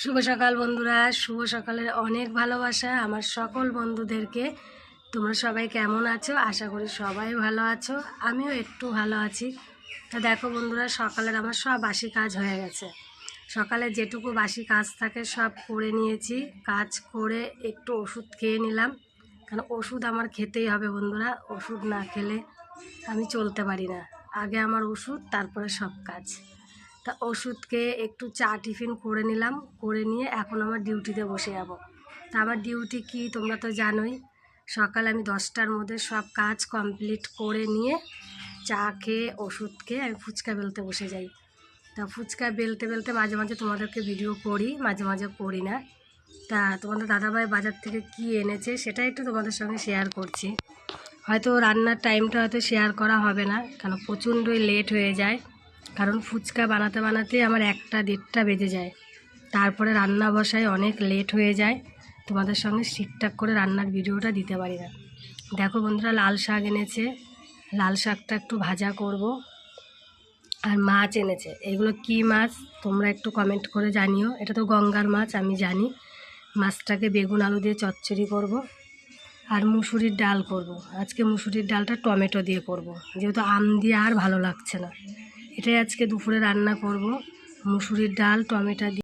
শুভ সকাল বন্ধুরা, শুভ সকালের অনেক ভালোবাসা আমার সকল বন্ধুদেরকে। তোমরা সবাই কেমন আছো? আশা করি সবাই ভালো আছো, আমিও একটু ভালো আছি। তা দেখো বন্ধুরা, সকালের আমার সব বাসি কাজ হয়ে গেছে। সকালে যেটুকু বাসি কাজ থাকে সব করে নিয়েছি। কাজ করে একটু ওষুধ খেয়ে নিলাম, কারণ ওষুধ আমার খেতেই হবে বন্ধুরা। ওষুধ না খেলে আমি চলতে পারি না। আগে আমার ওষুধ, তারপরে সব কাজ। তা ওষুধ খেয়ে একটু চা টিফিন করে নিলাম, করে নিয়ে এখন আমার ডিউটিতে বসে যাব। তা আমার ডিউটি কি তোমরা তো জানোই। সকালে আমি 10টার মধ্যে সব কাজ কমপ্লিট করে নিয়ে চা খেয়ে ওষুধ খেয়ে আমি ফুচকা বেলতে বসে যাই। তা ফুচকা বেলতে বেলতে মাঝে মাঝে তোমাদেরকে ভিডিও করি, মাঝে মাঝে করি না। তা তোমাদের দাদাভাই বাজার থেকে কি এনেছে সেটা একটু তোমাদের সঙ্গে শেয়ার করছি। হয়তো রান্নার টাইমটা হয়তো শেয়ার করা হবে না, কারণ প্রচণ্ডই লেট হয়ে যায়। কারণ ফুচকা বানাতে বানাতে আমার 1টা 1:30 বেজে যায়। তারপরে রান্না বসায় অনেক লেট হয়ে যায়, তোমাদের সঙ্গে ঠিকঠাক করে রান্নার ভিডিওটা দিতে পারি না। দেখো বন্ধুরা, লাল শাক এনেছে, লাল শাকটা একটু ভাজা করব। আর মাছ এনেছে, এগুলো কি মাছ তোমরা একটু কমেন্ট করে জানিও। এটা তো গঙ্গার মাছ, আমি জানি। মাছটাকে বেগুন আলু দিয়ে চচ্চড়ি করব। আর মুসুরির ডাল করব। আজকে মুসুরির ডালটা টমেটো দিয়ে করব, যেহেতু আম দিয়ে আর ভালো লাগছে না। এটাই আজকে দুপুরে রান্না করব, মুসুরির ডাল টমেটো দিয়ে।